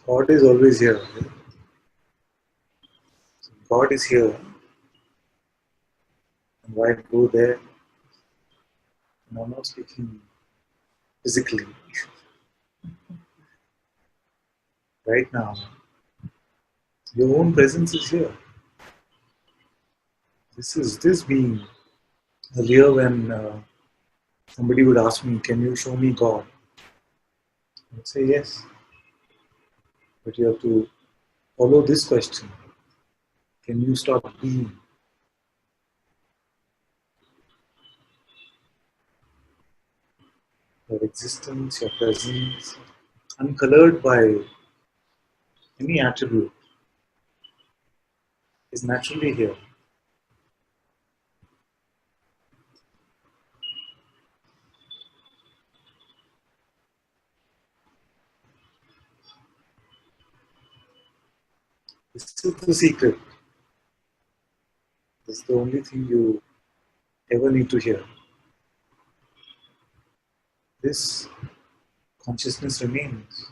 God is always here. God is here. And why go there? And I'm not speaking physically. Right now, your own presence is here. This being. Earlier when somebody would ask me, can you show me God? I would say yes. But you have to follow this question. Can you stop being? Your existence, your presence, uncolored by any attribute, is naturally here. This is the secret. This is the only thing you ever need to hear. This consciousness remains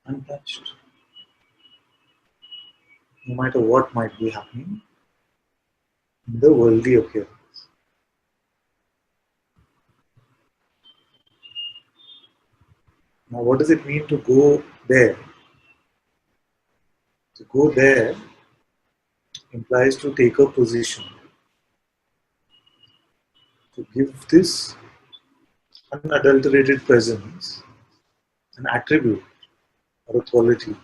untouched. No matter what might be happening in the worldly appearance. Now, what does it mean to go there? To go there implies to take a position, to give this unadulterated presence an attribute or a quality,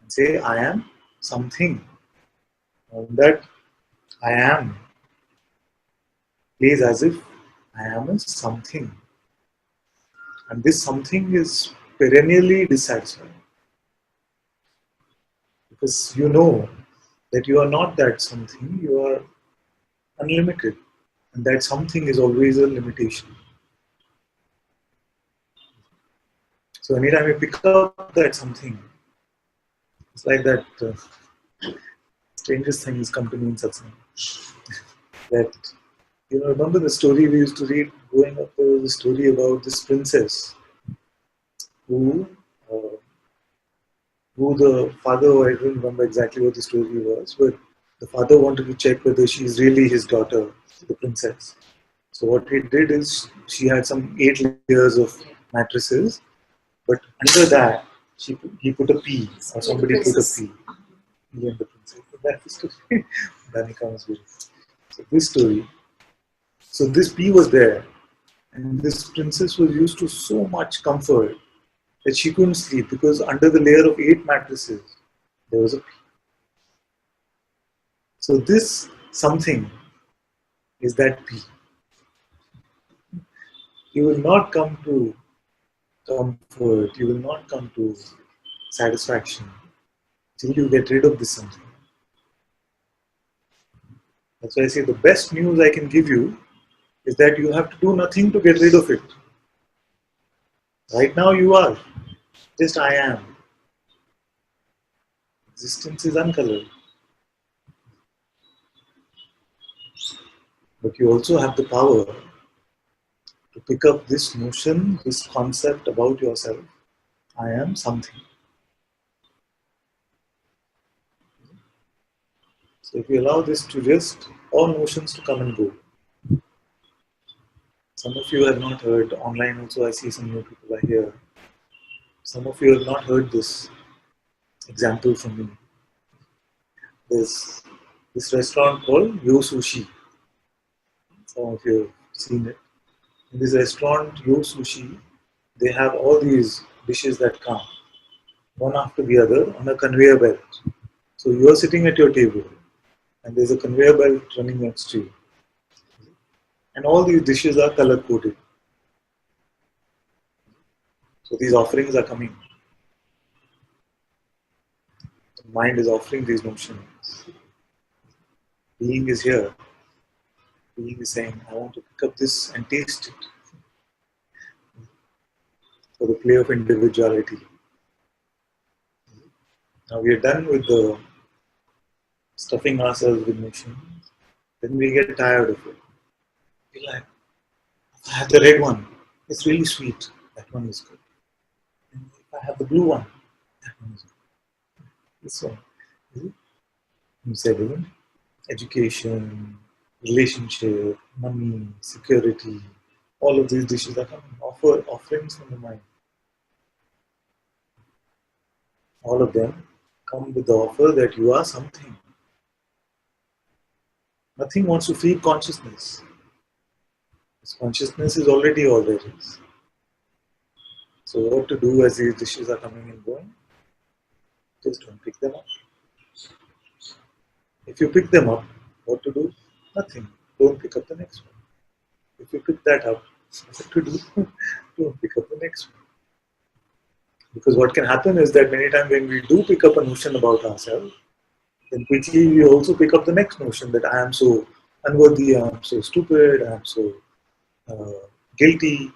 and say, I am something. And that I am plays as if I am a something. And this something is perennially dissatisfied. Because you know that you are not that something, you are unlimited. And that something is always a limitation. So anytime you pick up that something, it's like that strangest things come to me in Satsang. That, remember the story we used to read growing up? There was a story about this princess who, uh, who the father, I don't remember exactly what the story was, but the father wanted to check whether she is really his daughter, the princess. So what he did is she had some 8 layers of mattresses, but under that he put a P, or somebody put a P. He and the princess. That's the story. Danika was very. So this story. So this P was there, and this princess was used to so much comfort that she couldn't sleep because under the layer of 8 mattresses there was a P. So this something is that P. You will not come to comfort, you will not come to satisfaction till you get rid of this something. That's why I say the best news I can give you is that you have to do nothing to get rid of it. Right now you are. Just I am. Existence is uncolored. But you also have the power to pick up this notion, this concept about yourself. I am something. So if you allow this to just, all notions to come and go. Some of you have not heard, online also I see some new people are here. Some of you have not heard this example from me. There's this restaurant called Yo Sushi. Some of you have seen it. In this restaurant, Yo Sushi, they have all these dishes that come, one after the other, on a conveyor belt. So you are sitting at your table, and there's a conveyor belt running next to you. And all these dishes are color coded. So these offerings are coming. The mind is offering these notions. Being is here. Being is saying, I want to pick up this and taste it. For the play of individuality. Now we are done with the stuffing ourselves with notions. Then we get tired of it. We're like, I have the red one. It's really sweet. That one is good. And if I have the blue one, This one. Is it? You said, isn't it? Education, relationship, money, security, all of these dishes are coming. Offerings from the mind. All of them come with the offer that you are something. Nothing wants to feed consciousness. This consciousness is already all there is. So what to do as these dishes are coming and going? Just don't pick them up. If you pick them up, what to do? Nothing. Don't pick up the next one. If you pick that up, what to do? Don't pick up the next one. Because what can happen is that many times when we do pick up a notion about ourselves, then quickly we also pick up the next notion that I am so unworthy, I am so stupid, I am so guilty.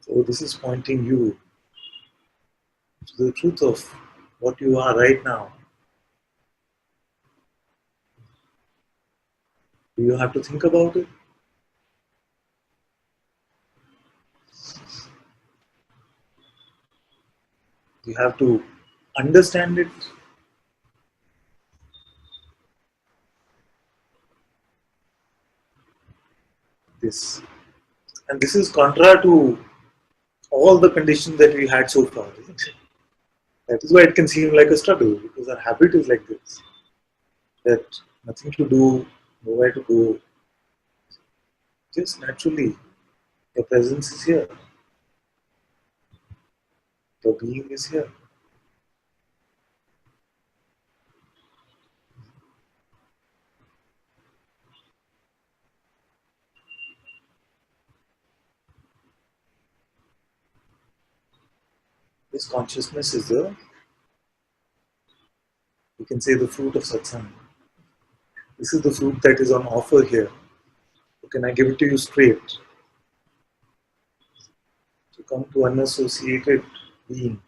So this is pointing you to the truth of what you are right now. Do you have to think about it? You have to understand it. This and this is contra to all the conditions that we had so far, isn't it? That is why it can seem like a struggle because our habit is like this. That nothing to do, nowhere to go. Just naturally, your presence is here. Your being is here. This consciousness is the, you can say, the fruit of Satsang. This is the fruit that is on offer here. So can I give it to you straight? To come to unassociated being.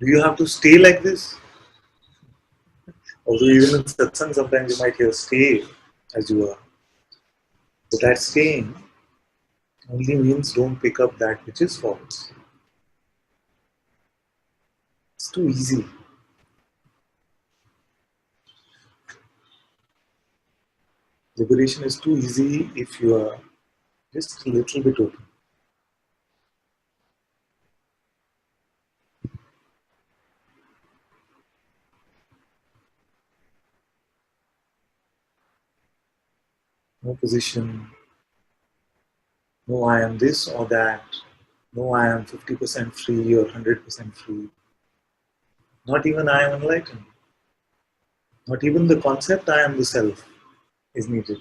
Do you have to stay like this? Although even in Satsang sometimes you might hear stay as you are. But that staying only means don't pick up that which is false. It's too easy. Liberation is too easy if you are just a little bit open. No position, no I am this or that, no I am 50% free or 100% free. Not even I am enlightened. Not even the concept I am the self is needed.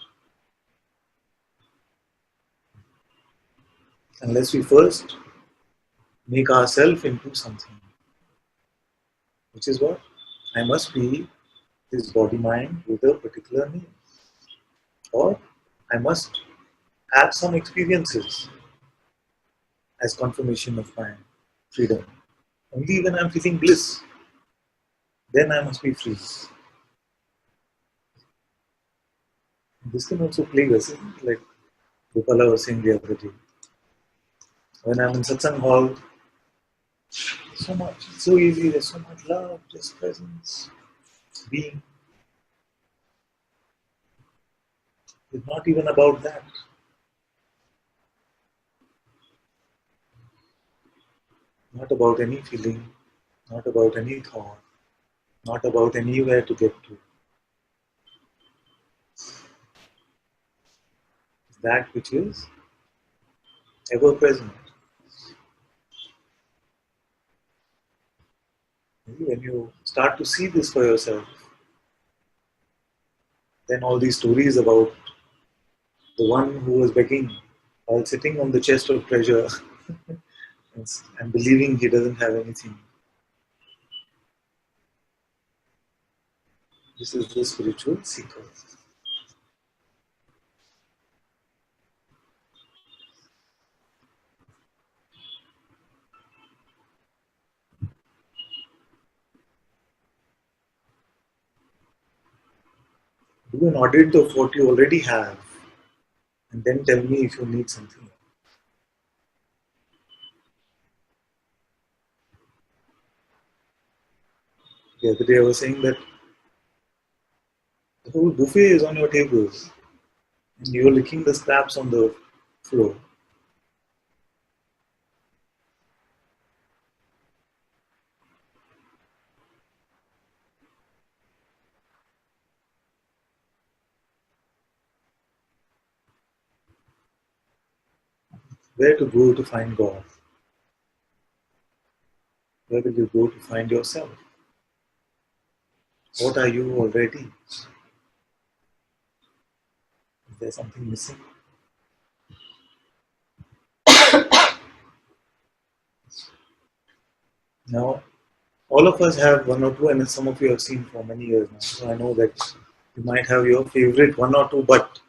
Unless we first make ourselves into something. Which is what? I must be this body mind with a particular name. Or I must have some experiences as confirmation of my freedom. Only when I'm feeling bliss, then I must be free. This can also plague us, isn't it? Like Gopala was saying the other day. When I'm in Satsang hall, so much, it's so easy, there's so much love, just presence, being. It's not even about that. Not about any feeling, not about any thought, not about anywhere to get to. It's that which is ever present. When you start to see this for yourself, then all these stories about the one who was begging while sitting on the chest of treasure and believing he doesn't have anything. This is the spiritual seeker. Do an audit of what you already have and then tell me if you need something. The other day I was saying that the whole buffet is on your table and you're licking the scraps on the floor. Where to go to find God? Where will you go to find yourself? What are you already? Is there something missing? Now, all of us have one or two, and some of you have seen for many years now. So I know that you might have your favorite one or two, but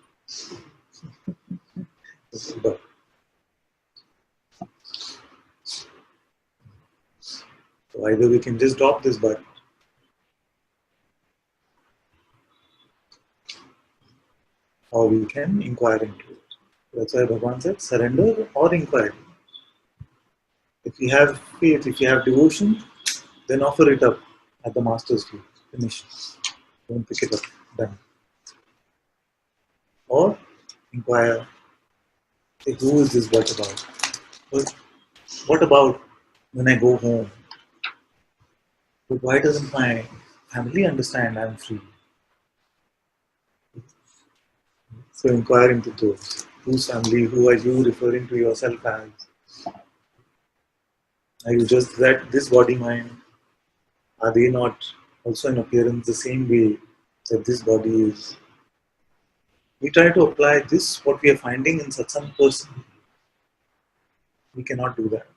so either we can just drop this but, or we can inquire into it. That's why Bhagavan said surrender or inquiry. If you have faith, if you have devotion, then offer it up at the master's feet. Finish. Don't pick it up. Done. Or inquire, say, who is this what about? What about when I go home? But why doesn't my family understand I'm free? So inquire into those. Whose family? Who are you referring to yourself as? Are you just that this body mind? Are they not also in appearance the same way that this body is? We try to apply this, what we are finding in Satsang person. We cannot do that.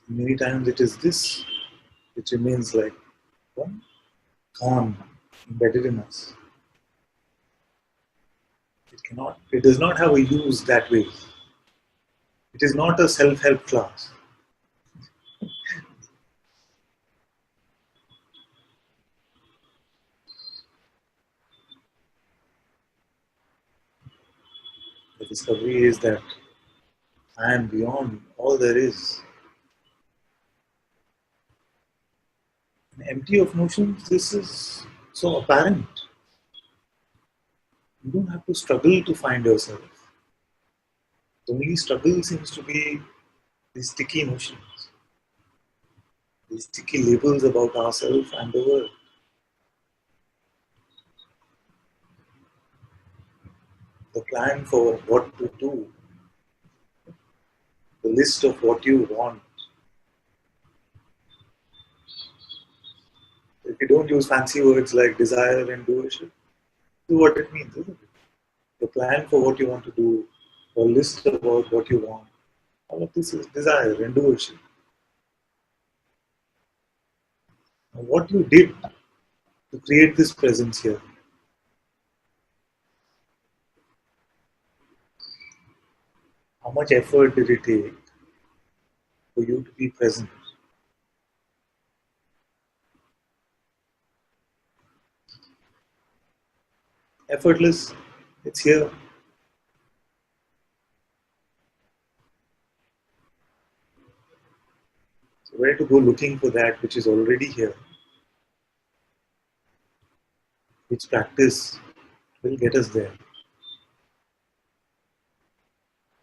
Many times it is this, it remains like one thorn embedded in us. It does not have a use that way. It is not a self-help class. The discovery is that I am beyond all there is. And empty of notions, this is so apparent. You don't have to struggle to find yourself. The only struggle seems to be these sticky notions, these sticky labels about ourselves and the world. The plan for what to do, the list of what you want. If you don't use fancy words like desire and doership, do what it means, isn't it? The plan for what you want to do, a list about what you want. All of this is desire and doership. Now, what you did to create this presence here, how much effort did it take for you to be present? Effortless, it's here. So where to go looking for that which is already here? Which practice will get us there?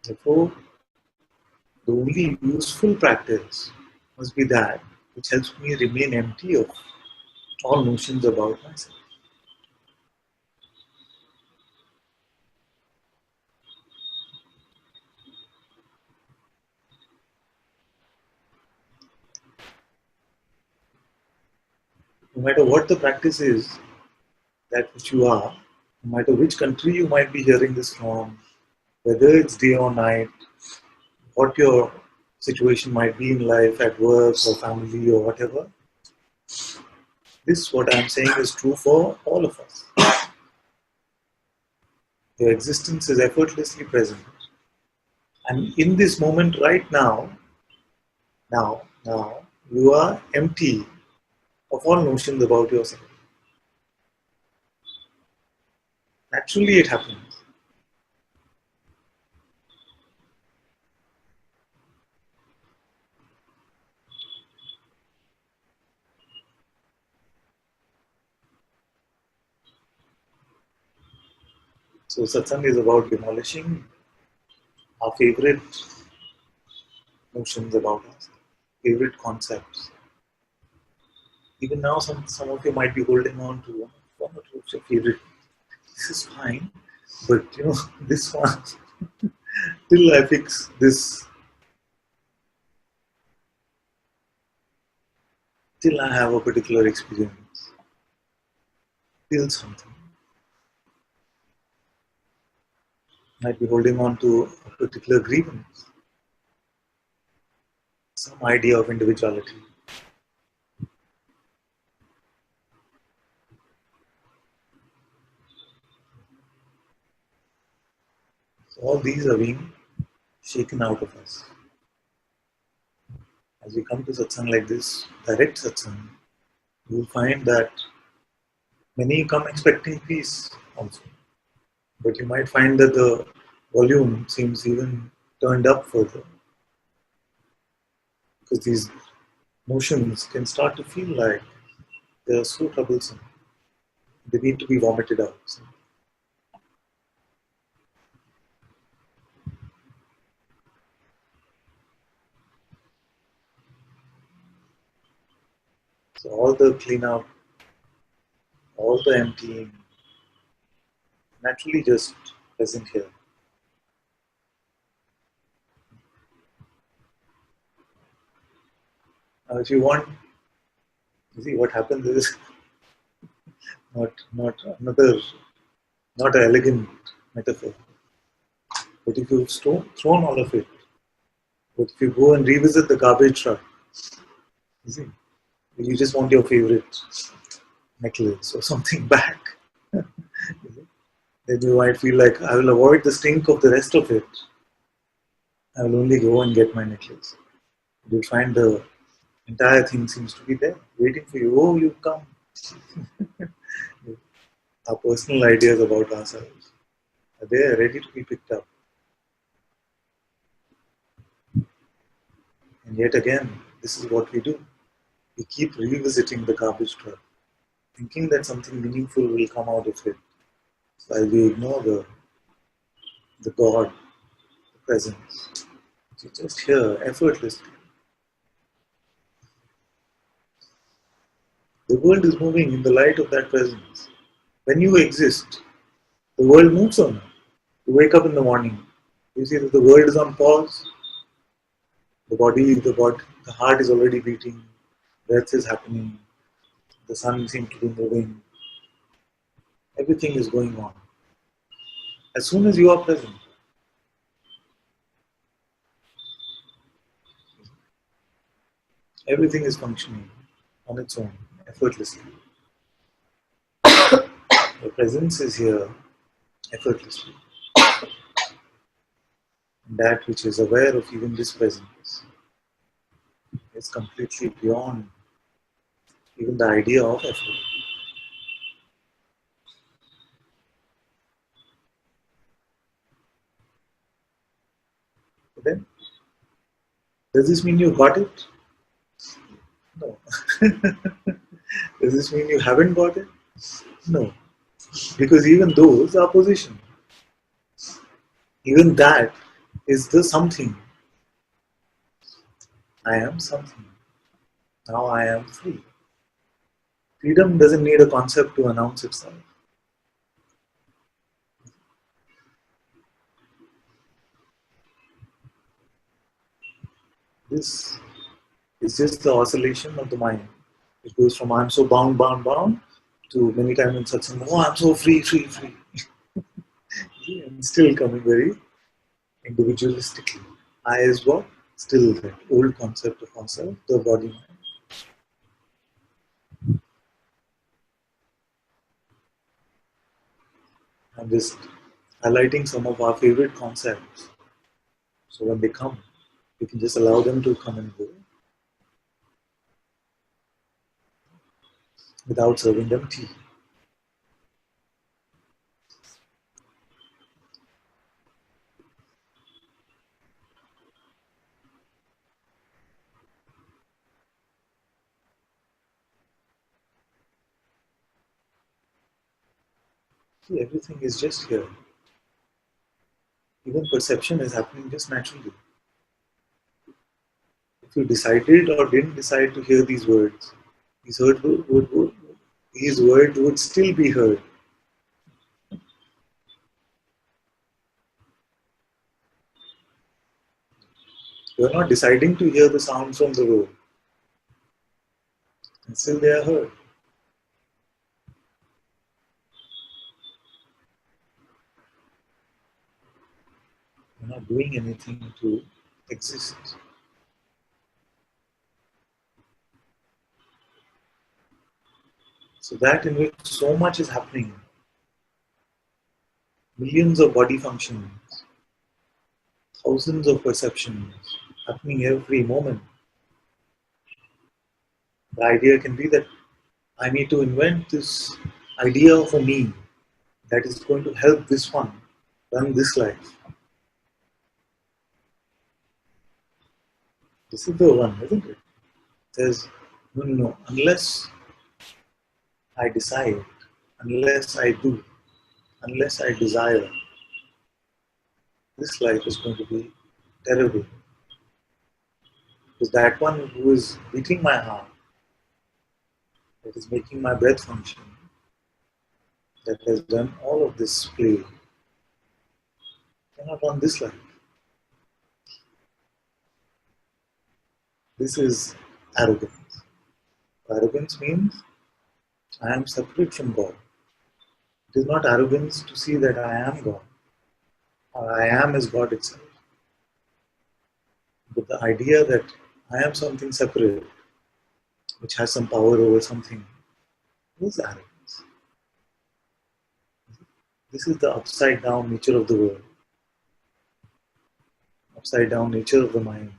Therefore, the only useful practice must be that which helps me remain empty of all notions about myself. No matter what the practice is, that which you are, no matter which country you might be hearing this from, whether it's day or night, what your situation might be in life, at work or family or whatever, this, what I'm saying, is true for all of us. Your existence is effortlessly present. And in this moment right now, you are empty of all notions about yourself. Naturally, it happens. So, satsang is about demolishing our favorite notions about us, favorite concepts. Even now, some of you might be holding on to one or two of your favorite. This is fine, but this one, till I fix this, till I have a particular experience, till something. Might be holding on to a particular grievance, some idea of individuality. So all these are being shaken out of us. As we come to satsang like this, direct satsang, you will find that many come expecting peace also. But you might find that the volume seems even turned up further because these notions can start to feel like they're so troublesome. They need to be vomited out. So all the clean out, all the emptying, naturally just present here. Now, if you want, you see what happens is not another, not an elegant metaphor. But if you've thrown all of it, but if you go and revisit the garbage truck, you see, you just want your favorite necklace or something back. Then you might feel like I will avoid the stink of the rest of it. I will only go and get my necklace. You'll find the entire thing seems to be there, waiting for you. Oh, you come. Our personal ideas about ourselves are there, ready to be picked up. And yet again, this is what we do. We keep revisiting the garbage truck, thinking that something meaningful will come out of it, while we ignore the God, the presence, which is just here effortlessly. The world is moving in the light of that presence. When you exist, the world moves on. You wake up in the morning, you see that the world is on pause, the heart is already beating, breath is happening, the sun seems to be moving, everything is going on. As soon as you are present, everything is functioning on its own, effortlessly. The presence is here effortlessly. And that which is aware of even this presence is completely beyond even the idea of effort. But then, does this mean you got it? No. Does this mean you haven't got it? No. Because even those are position. Even that is the something. I am something. Now I am free. Freedom doesn't need a concept to announce itself. This is just the oscillation of the mind. It goes from I'm so bound, bound, bound to many times in satsang, oh, I'm so free, free, free. And still coming very individualistically. I is what? Still that old concept of ourself, the body mind. I'm just highlighting some of our favorite concepts. So when they come, we can just allow them to come and go without serving them tea. See, everything is just here. Even perception is happening just naturally. If you decided or didn't decide to hear these words, these these words would still be heard. You are not deciding to hear the sounds from the road, and still they are heard. You're not doing anything to exist. So that in which so much is happening, millions of body functions, thousands of perceptions happening every moment. The idea can be that I need to invent this idea of a me that is going to help this one run this life. This is the one, isn't it? It says, no, no, no, unless I decide, unless I do, unless I desire, this life is going to be terrible. Because that one who is beating my heart, that is making my breath function, that has done all of this play, cannot run this life. This is arrogance. Arrogance means I am separate from God. It is not arrogance to see that I am God, or I am as God itself. But the idea that I am something separate, which has some power over something, is arrogance. This is the upside down nature of the world, upside down nature of the mind.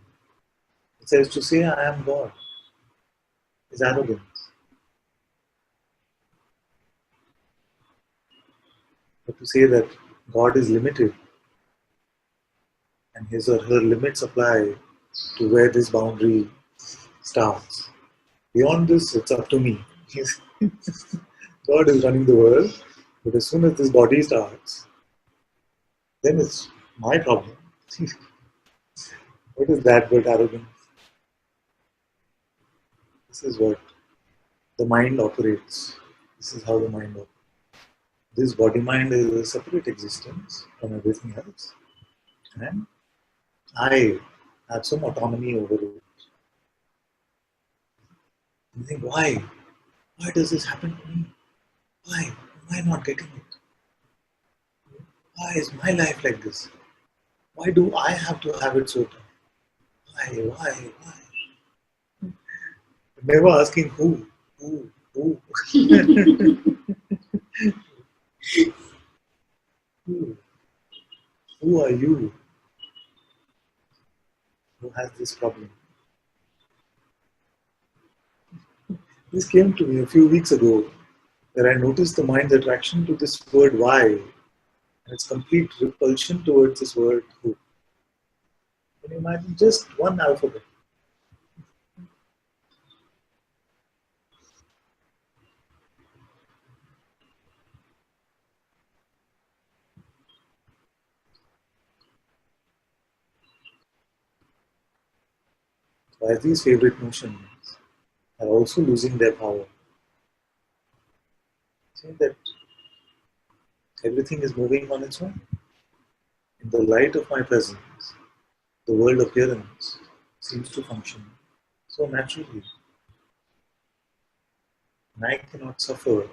It says to say I am God is arrogance. But to say that God is limited and his or her limits apply to where this boundary starts. Beyond this, it's up to me. God is running the world, but as soon as this body starts, then it's my problem. What is that but arrogance? This is what the mind operates. This is how the mind operates. This body mind is a separate existence from everything else. And I have some autonomy over it. You think, why? Why does this happen to me? Why? Why not getting it? Why is my life like this? Why do I have to have it so tough? Why? Never asking who, who, who are you who has this problem? This came to me a few weeks ago where I noticed the mind's attraction to this word why and its complete repulsion towards this word who. Can you imagine just one alphabet? Why these favorite notions are also losing their power. Saying that everything is moving on its own. In the light of my presence, the world of appearance seems to function so naturally. And I cannot suffer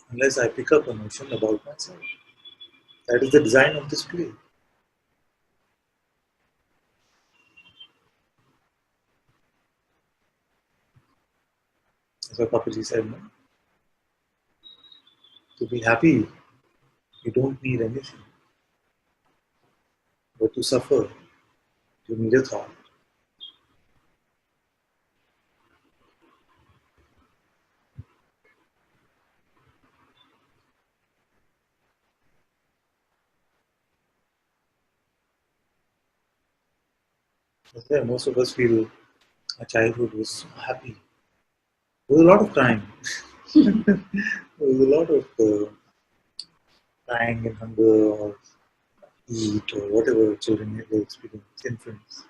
unless I pick up a notion about myself. That is the design of this play. As what Papaji said, no? To be happy, you don't need anything. But to suffer, you need a thought. That's why most of us feel our childhood was so happy. There was a lot of crime. There was a lot of dying in hunger or eat or whatever children they experience, infants.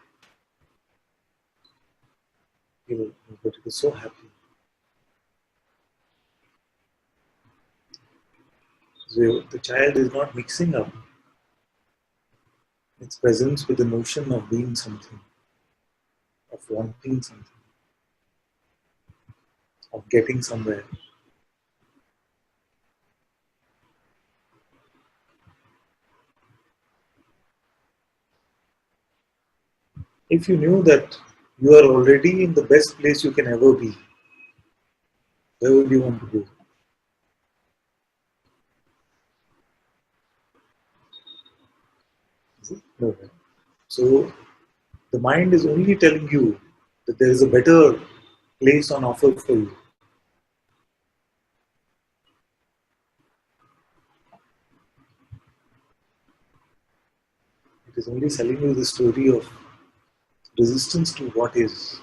But it is so happy. So the child is not mixing up its presence with the notion of being something, of wanting something, of getting somewhere. If you knew that you are already in the best place you can ever be, where would you want to go? Is it? No. Right? So the mind is only telling you that there is a better place on offer for you. It is only telling you the story of resistance to what is.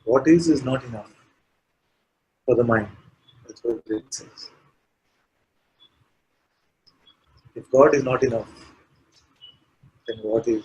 What is not enough for the mind. That's what it says. If God is not enough, then what is?